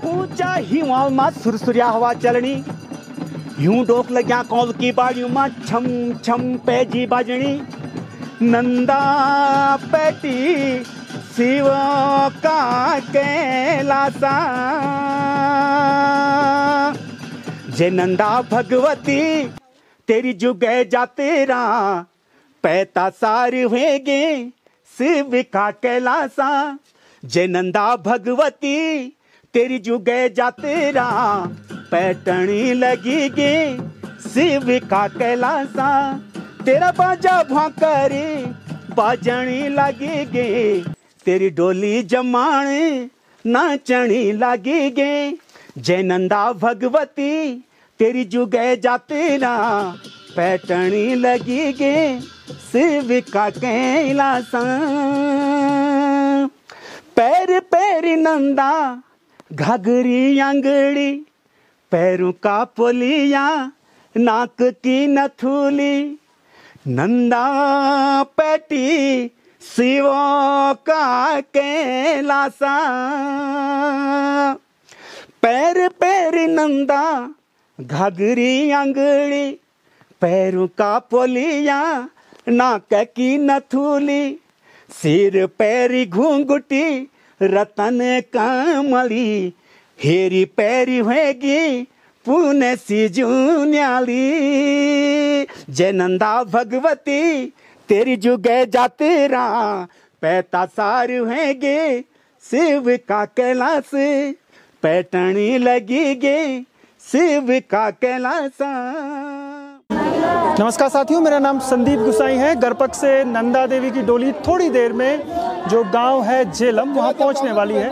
ऊंचा हिवा मा सुरसुरिया हवा चलनी, यूं डोक लग्या कौल की बाड़ियों मा छम छम पैजी बाजनी। नंदा पेटी शिव का कैलासा, जे नंदा भगवती तेरी जुगे जातेरा, पैता सार हुएगे शिव का कैलासा। जे नंदा भगवती तेरी जुगे जातेरा, पैटनी लगेगे शिव का कैलासा। तेरा बाजा भौंकरे बाजनी लगेगे, तेरी डोली जमाने नाचनी लगेगे। जय नंदा भगवती तेरी जुगे जातेरा, पैटनी लगेगे शिव का कैलासा। पैर पैर नंदा घाघरी अंगड़ी, पैरों का पोलिया नाक की नथुली। नंदा पेटी शिव का कैलासा, पैर पैर नंदा घाघरी अंगड़ी, पैरों का पोलिया नाक की नथुली। सिर पैरी घूंघटी रतन कमली, हेरी पैरी होगी पुण्य सी जून्याली। जय नंदा भगवती तेरी जुगे जातेरा, पैता सार होंगे शिव का कैलाश। पैटनी लगेगे शिव का कैलासा। नमस्कार साथियों, मेरा नाम संदीप गुसाई है। गरपक से नंदा देवी की डोली थोड़ी देर में जो गांव है जेलम वहां पहुंचने वाली है,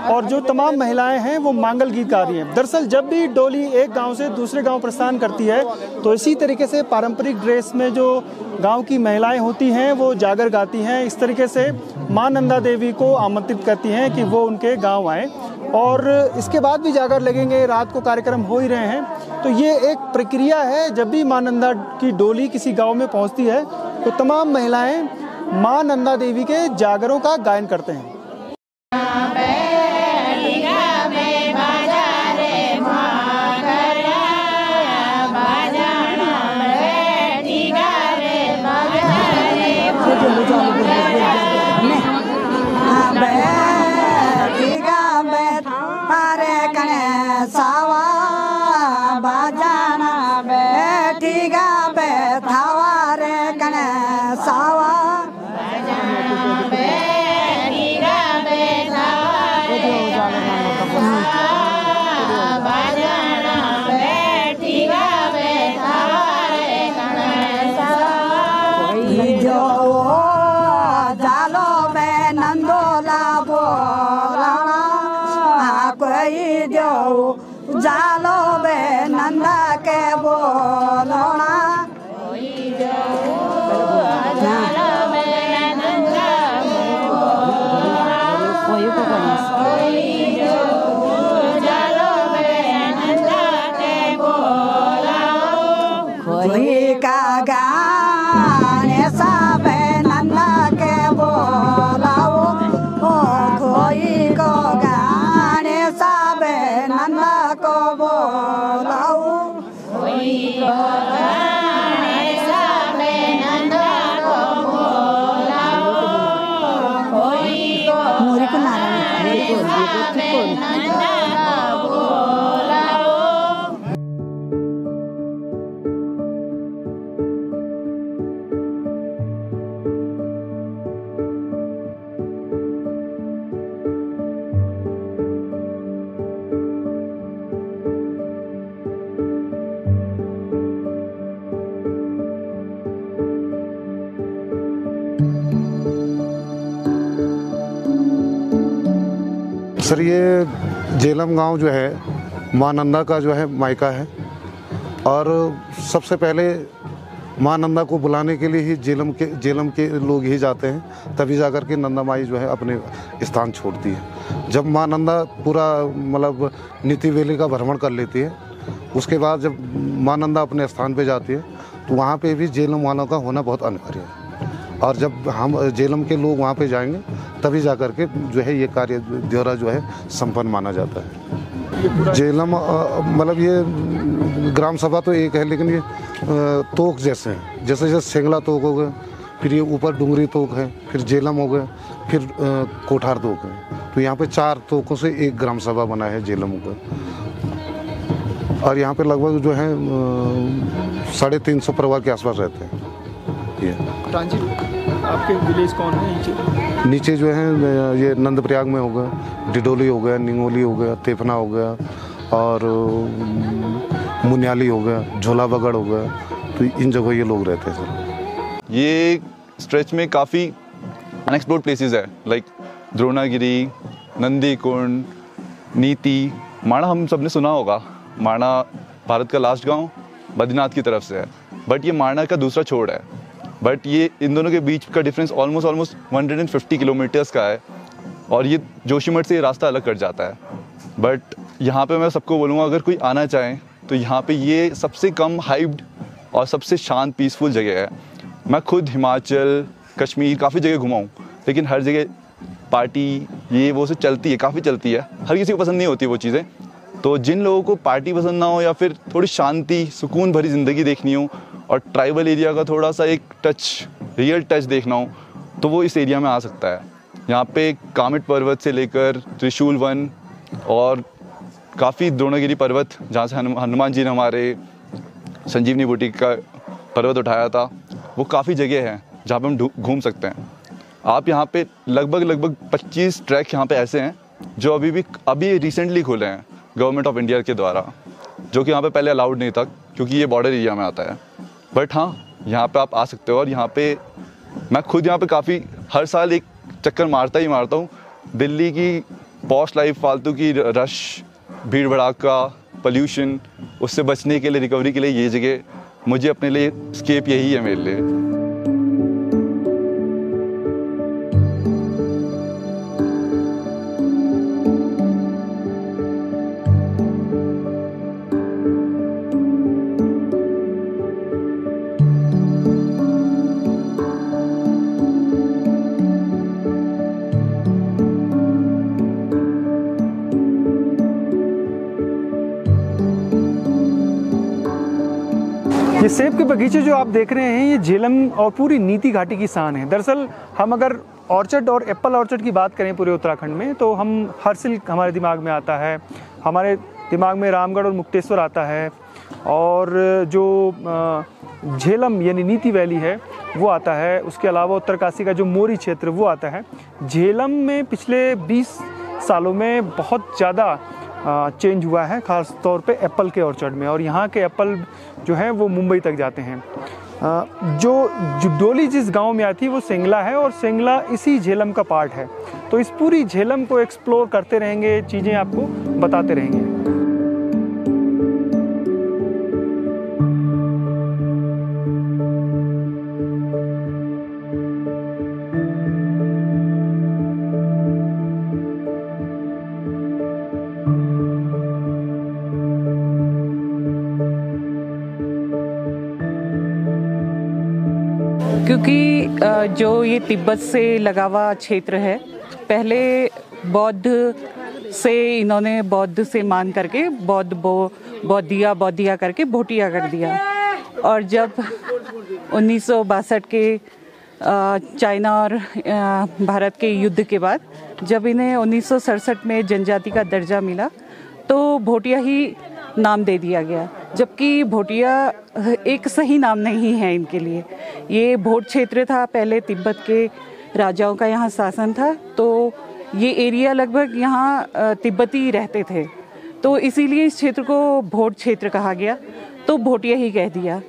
और जो तमाम महिलाएं हैं वो मांगल गीत गा रही हैं। दरअसल जब भी डोली एक गांव से दूसरे गांव प्रस्थान करती है तो इसी तरीके से पारंपरिक ड्रेस में जो गांव की महिलाएं होती हैं वो जागर गाती हैं। इस तरीके से मां नंदा देवी को आमंत्रित करती हैं कि वो उनके गाँव आएँ, और इसके बाद भी जागर लगेंगे। रात को कार्यक्रम हो ही रहे हैं। तो ये एक प्रक्रिया है, जब भी मां नंदा की डोली किसी गांव में पहुंचती है तो तमाम महिलाएं मां नंदा देवी के जागरों का गायन करते हैं। जालो बे नंदा के बोलोना, जालो बे नंदा जालो बे नंदा के बोलाओ। कोई का गाने सब नंदा के बोलाओ, कोई को गाने सब नंदा को बोलाओ। कोई को गाने सब नंदा को बोलाओ, कोई को गाने सब नंदा को बोलाओ। सर, ये जेलम गांव जो है मां नंदा का जो है मायका है, और सबसे पहले मां नंदा को बुलाने के लिए ही जेलम के लोग ही जाते हैं, तभी जाकर के नंदा माई जो है अपने स्थान छोड़ती है। जब मां नंदा पूरा मतलब नीति वेली का भ्रमण कर लेती है, उसके बाद जब मां नंदा अपने स्थान पे जाती है तो वहाँ पे भी जेलम वालों का होना बहुत अनिवार्य है। और जब हम झेलम के लोग वहाँ पे जाएंगे तभी जा कर के जो है ये कार्य ब्यौरा जो है संपन्न माना जाता है। झेलम मतलब ये ग्राम सभा तो एक है, लेकिन ये तोक जैसे हैं, जैसे सेंगला तोक हो गए, फिर ये ऊपर डुंगरी तोक है, फिर झेलम हो गए, फिर कोठार तोक है। तो यहाँ पे 4 तोकों से एक ग्राम सभा बना है झेलम का। और यहाँ पे लगभग जो है 350 परिवार के आसपास रहते हैं। आपके विलेज कौन है नीचे जो है ये नंदप्रयाग में हो गया, डिडोली हो गया, निंगोली हो गया, तेफना हो गया और मुनियाली हो गया, झोला बगड़ हो गया। तो इन जगह ये लोग रहते हैं सर। ये स्ट्रेच में काफ़ी अनएक्सप्लोर्ड प्लेसेस है, लाइक द्रोणागिरी, नंदी कुंड, नीति। माणा हम सब ने सुना होगा, माणा भारत का लास्ट गांव बद्रीनाथ की तरफ से है, बट ये माणा का दूसरा छोर है। बट ये इन दोनों के बीच का डिफरेंस ऑलमोस्ट 150 किलोमीटर्स का है और ये जोशीमठ से ये रास्ता अलग कट जाता है। बट यहाँ पे मैं सबको बोलूँगा, अगर कोई आना चाहे तो यहाँ पे ये सबसे कम हाइप्ड और सबसे शांत पीसफुल जगह है। मैं खुद हिमाचल, कश्मीर काफ़ी जगह घुमा हूँ, लेकिन हर जगह पार्टी ये वो से चलती है, काफ़ी चलती है। हर किसी को पसंद नहीं होती वो चीज़ें। तो जिन लोगों को पार्टी पसंद ना हो या फिर थोड़ी शांति, सुकून भरी ज़िंदगी देखनी हो और ट्राइबल एरिया का थोड़ा सा एक टच, रियल टच देखना हो, तो वो इस एरिया में आ सकता है। यहाँ पे कामेट पर्वत से लेकर त्रिशूल वन और काफ़ी द्रोणागिरी पर्वत, जहाँ से हनुमान जी ने हमारे संजीवनी बूटी का पर्वत उठाया था, वो काफ़ी जगह हैं जहाँ पे हम घूम सकते हैं। आप यहाँ पे लगभग 25 ट्रैक यहाँ पे ऐसे हैं जो अभी रिसेंटली खुले हैं गवर्नमेंट ऑफ इंडिया के द्वारा, जो कि यहाँ पे पहले अलाउड नहीं था क्योंकि ये बॉर्डर एरिया में आता है। बट हाँ, यहाँ पे आप आ सकते हो। और यहाँ पे मैं खुद यहाँ पे काफ़ी हर साल एक चक्कर मारता हूँ। दिल्ली की पॉश लाइफ, फालतू की रश, भीड़ भड़ाका, पोल्यूशन, उससे बचने के लिए, रिकवरी के लिए ये जगह मुझे अपने लिए स्केप यही है मेरे लिए। ये सेब के बगीचे जो आप देख रहे हैं, ये झेलम और पूरी नीति घाटी की शान है। दरअसल हम अगर ऑर्चर्ड और एप्पल ऑर्चर्ड की बात करें पूरे उत्तराखंड में, तो हम हरसिल हमारे दिमाग में आता है, हमारे दिमाग में रामगढ़ और मुक्तेश्वर आता है, और जो झेलम यानी नीति वैली है वो आता है। उसके अलावा उत्तरकाशी का जो मोरी क्षेत्र वो आता है। झेलम में पिछले 20 सालों में बहुत ज़्यादा चेंज हुआ है, ख़ास तौर पे एप्पल के ऑर्चर्ड में। और यहाँ के एप्पल जो हैं वो मुंबई तक जाते हैं। जो डोली जिस गांव में आती है वो सेंगला है, और सेंगला इसी झेलम का पार्ट है। तो इस पूरी झेलम को एक्सप्लोर करते रहेंगे, चीज़ें आपको बताते रहेंगे। क्योंकि जो ये तिब्बत से लगा हुआ क्षेत्र है, पहले बौद्ध से इन्होंने बौद्ध से मान करके बौद्धिया करके भोटिया कर दिया। और जब 1962 के चाइना और भारत के युद्ध के बाद जब इन्हें 1967 में जनजाति का दर्जा मिला, तो भोटिया ही नाम दे दिया गया, जबकि भोटिया एक सही नाम नहीं है इनके लिए। ये भोट क्षेत्र था, पहले तिब्बत के राजाओं का यहाँ शासन था, तो ये एरिया लगभग यहाँ तिब्बती रहते थे, तो इसीलिए इस क्षेत्र को भोट क्षेत्र कहा गया, तो भोटिया ही कह दिया।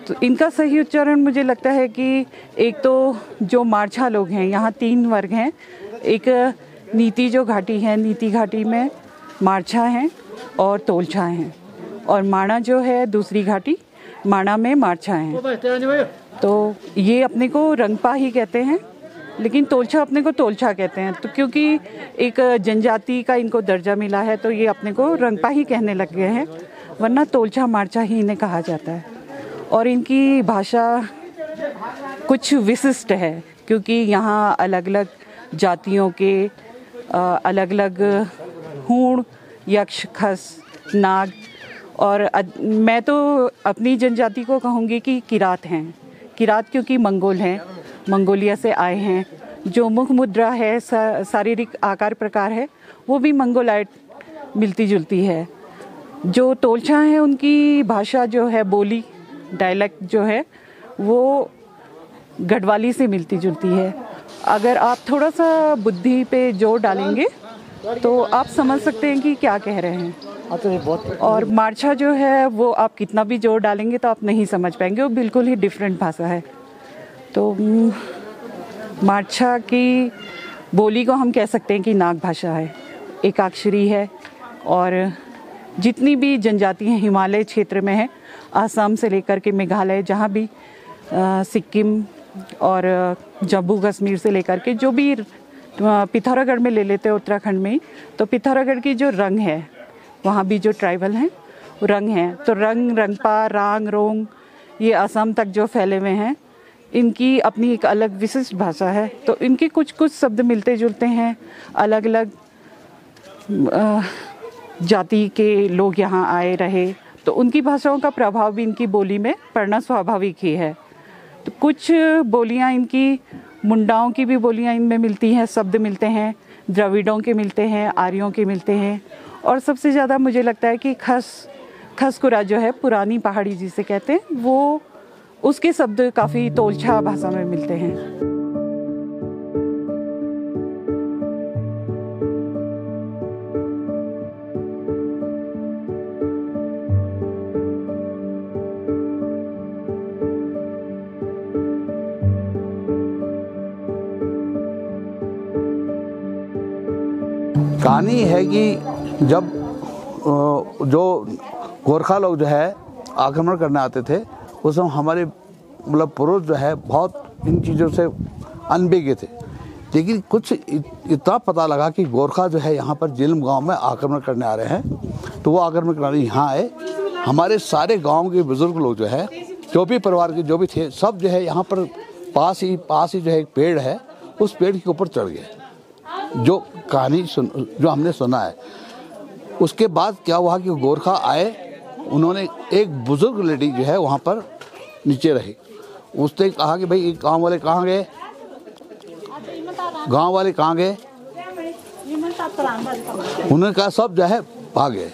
तो इनका सही उच्चारण मुझे लगता है कि एक तो जो मारछा लोग हैं, यहाँ 3 वर्ग हैं। एक नीति जो घाटी है, नीति घाटी में मारछा हैं और तोलछा हैं, और माणा जो है दूसरी घाटी, माणा में मारछा हैं। तो ये अपने को रंगपा ही कहते हैं, लेकिन तोलछा अपने को तोलछा कहते हैं। तो क्योंकि एक जनजाति का इनको दर्जा मिला है, तो ये अपने को रंगपा ही कहने लग गए हैं, वरना तोलछा मारछा ही इन्हें कहा जाता है। और इनकी भाषा कुछ विशिष्ट है, क्योंकि यहाँ अलग अलग जातियों के अलग अलग हूण, यक्ष, खस, नाग, और मैं तो अपनी जनजाति को कहूँगी कि किरात हैं। किरात क्योंकि मंगोल हैं, मंगोलिया से आए हैं। जो मुख मुद्रा है, शारीरिक आकार प्रकार है, वो भी मंगोलाइट मिलती जुलती है। जो तोलछा हैं उनकी भाषा जो है, बोली, डायलेक्ट जो है, वो गढ़वाली से मिलती जुलती है। अगर आप थोड़ा सा बुद्धि पे जोर डालेंगे तो आप समझ सकते हैं कि क्या कह रहे हैं। और मारछा जो है वो आप कितना भी जोर डालेंगे तो आप नहीं समझ पाएंगे, वो बिल्कुल ही डिफरेंट भाषा है। तो मारछा की बोली को हम कह सकते हैं कि नाग भाषा है, एकाक्षरी है। और जितनी भी जनजाति हैं हिमालय क्षेत्र में है, आसाम से लेकर के मेघालय, जहाँ भी सिक्किम और जम्मू कश्मीर से लेकर के जो भी पिथौरागढ़ में ले लेते हैं, उत्तराखंड में, तो पिथौरागढ़ की जो रंग है, वहाँ भी जो ट्राइबल हैं रंग हैं, तो रंग, रंगपा, रांग, रोंग, ये असम तक जो फैले हुए हैं, इनकी अपनी एक अलग विशिष्ट भाषा है। तो इनके कुछ कुछ शब्द मिलते जुलते हैं। अलग अलग जाति के लोग यहाँ आए रहे, तो उनकी भाषाओं का प्रभाव भी इनकी बोली में पड़ना स्वाभाविक ही है। तो कुछ बोलियाँ इनकी, मुंडाओं की भी बोलियाँ इनमें मिलती हैं, शब्द मिलते हैं, द्रविड़ों के मिलते हैं, आर्यों के मिलते हैं। और सबसे ज़्यादा मुझे लगता है कि खसकुरा जो है, पुरानी पहाड़ी जिसे कहते हैं, वो उसके शब्द काफ़ी तोलछा भाषा में मिलते हैं। कहानी है कि जब जो गोरखा लोग जो है आक्रमण करने आते थे, उस समय हमारे मतलब पूर्वज जो है बहुत इन चीज़ों से अनभिज्ञ थे। लेकिन कुछ इतना पता लगा कि गोरखा जो है यहाँ पर झेलम गांव में आक्रमण करने आ रहे हैं, तो वो आक्रमण करने यहाँ आए। हमारे सारे गांव के बुजुर्ग लोग जो है, जो भी परिवार के जो भी थे, सब जो है यहाँ पर पास ही जो है एक पेड़ है, उस पेड़ के ऊपर चढ़ गए। जो कहानी जो हमने सुना है, उसके बाद क्या हुआ कि गोरखा आए, उन्होंने एक बुजुर्ग लेडी जो है वहाँ पर नीचे रही। उसने कहा कि भाई गांव वाले कहाँ गए, गांव वाले कहाँ गए? उन्होंने कहा सब जो है भाग गए,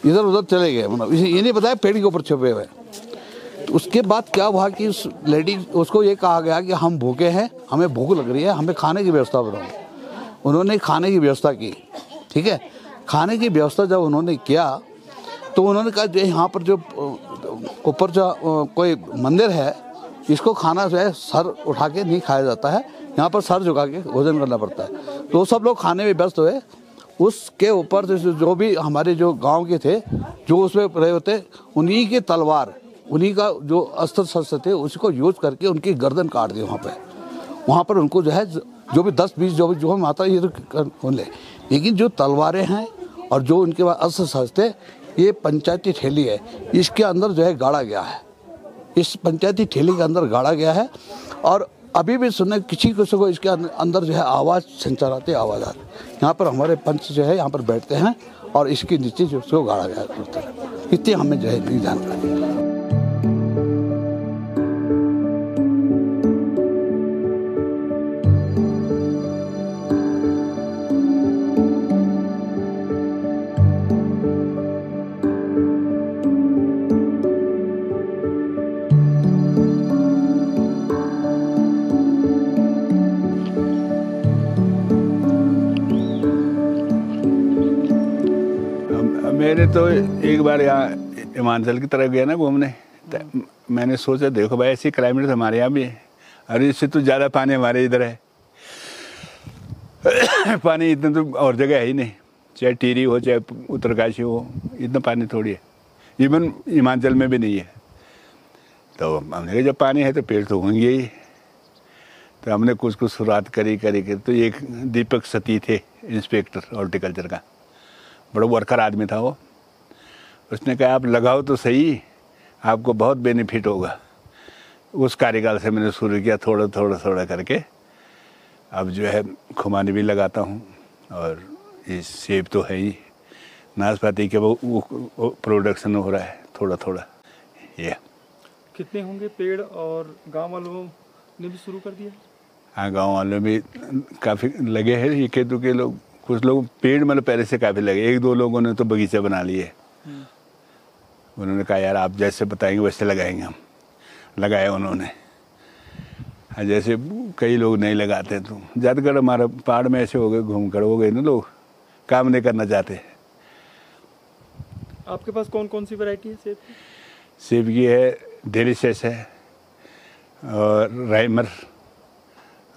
इधर उधर चले गए, मतलब ये नहीं बताया पेड़ के ऊपर छुपे हुए। तो उसके बाद क्या हुआ कि उस लेडी, उसको ये कहा गया कि हम भूखे हैं, हमें भूख लग रही है, हमें खाने की व्यवस्था बताओ। उन्होंने खाने की व्यवस्था की, ठीक है। खाने की व्यवस्था जब उन्होंने किया तो उन्होंने कहा जो यहाँ पर जो ऊपर जो कोई मंदिर है, इसको खाना जो है सर उठा के नहीं खाया जाता है, यहाँ पर सर झुका के भोजन करना पड़ता है। तो सब लोग खाने में व्यस्त हुए। उसके ऊपर जो भी हमारे जो गांव के थे, जो उसमें रहे होते, उन्हीं के तलवार, उन्हीं का जो अस्त्र शस्त्र थे, उसको यूज करके उनकी गर्दन काट दी। वहाँ पर उनको जो है जो भी 10-20 जो हम आता है ये तो ले, लेकिन जो तलवारें हैं और जो उनके पास अस्त्र शस्त्र थे, ये पंचायती ठेली है, इसके अंदर जो है गाड़ा गया है, इस पंचायती ठेली के अंदर गाड़ा गया है। और अभी भी सुनने किसी को इसके अंदर जो है आवाज़ संचार आती है, आवाज़ आती है। यहाँ पर हमारे पंच जो है यहाँ पर बैठते हैं और इसके नीचे जो उसको गाड़ा गया है। इतनी हमें जो है नहीं जानकारी। मैंने तो एक बार यहाँ हिमाचल की तरफ गया ना घूमने, तो मैंने सोचा देखो भाई ऐसी क्लाइमेट हमारे यहाँ भी है, अरे इससे तो ज़्यादा पानी हमारे इधर है। पानी इतना तो और जगह है ही नहीं, चाहे टिहरी हो चाहे उत्तरकाशी हो, इतना पानी थोड़ी है, इवन हिमाचल में भी नहीं है। तो हमने कहा जब पानी है तो पेड़ तो होंगे ही। तो हमने कुछ शुरुआत करी तो एक दीपक सती थे, इंस्पेक्टर हॉर्टिकल्चर का, बड़ा वर्कर आदमी था वो। उसने कहा आप लगाओ तो सही, आपको बहुत बेनिफिट होगा। उस कार्यकाल से मैंने शुरू किया, थोड़ा थोड़ा थोड़ा करके। अब जो है खुमानी भी लगाता हूँ, और ये सेब तो है ही, नाशपाती के वो प्रोडक्शन हो रहा है थोड़ा थोड़ा। ये कितने होंगे पेड़, और गांव वालों ने भी शुरू कर दिया? हाँ, गांव वालों भी काफ़ी लगे हैं, ये केतु के लोग, कुछ लोग पेड़ मतलब पहले से काफ़ी लगे। एक दो लोगों ने तो बगीचा बना लिए। उन्होंने कहा यार आप जैसे बताएंगे वैसे लगाएंगे हम, लगाए उन्होंने। जैसे कई लोग नहीं लगाते, तो ज़्यादातर हमारा पहाड़ में ऐसे हो गए, घूम कर हो गए ना, लोग काम नहीं करना चाहते। आपके पास कौन कौन सी वैरायटी है सेब की? सेब की है डेलिशियस है, और राइमर,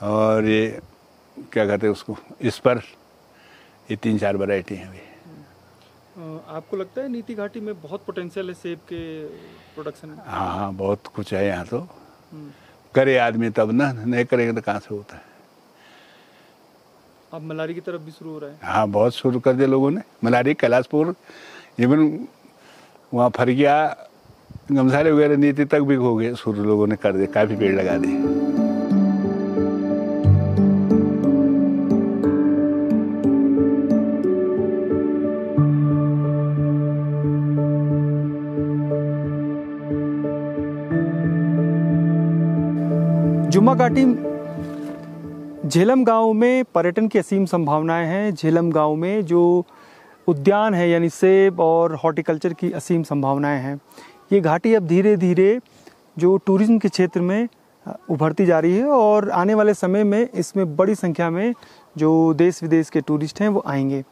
और ये क्या कहते हैं उसको, इस पर, ये 3-4 वैरायटी हैं अभी। आपको लगता है नीति घाटी में बहुत पोटेंशियल है सेब के प्रोडक्शन में? हाँ, बहुत कुछ है यहाँ तो। करे आदमी तब ना, नहीं करेगा तो कहाँ से होता है। अब मलारी की तरफ भी शुरू हो रहा है? हाँ, बहुत शुरू कर दिया लोगों ने। मलारी, कैलाशपुर, इवन वहाँ फरिया, गमसारे वगैरह, नीति तक भी हो गए शुरू, लोगों ने कर दिया, काफ़ी पेड़ लगा दिए। जुम्मा घाटी झेलम गांव में पर्यटन की असीम संभावनाएं हैं। झेलम गांव में जो उद्यान है यानी सेब और हॉर्टिकल्चर की असीम संभावनाएं हैं। ये घाटी अब धीरे धीरे जो टूरिज्म के क्षेत्र में उभरती जा रही है, और आने वाले समय में इसमें बड़ी संख्या में जो देश विदेश के टूरिस्ट हैं वो आएंगे।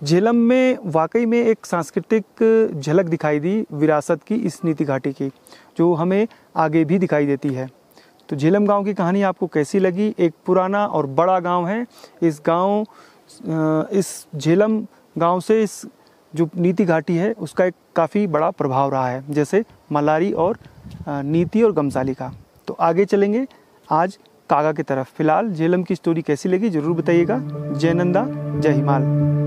झेलम में वाकई में एक सांस्कृतिक झलक दिखाई दी विरासत की, इस नीति घाटी की, जो हमें आगे भी दिखाई देती है। तो झेलम गांव की कहानी आपको कैसी लगी? एक पुराना और बड़ा गांव है। इस झेलम गांव से इस जो नीति घाटी है उसका एक काफ़ी बड़ा प्रभाव रहा है, जैसे मलारी और नीति और गमसाली का। तो आगे चलेंगे आज कागा की तरफ। फिलहाल झेलम की स्टोरी कैसी लगी ज़रूर बताइएगा। जय नंदा, जय हिमाल।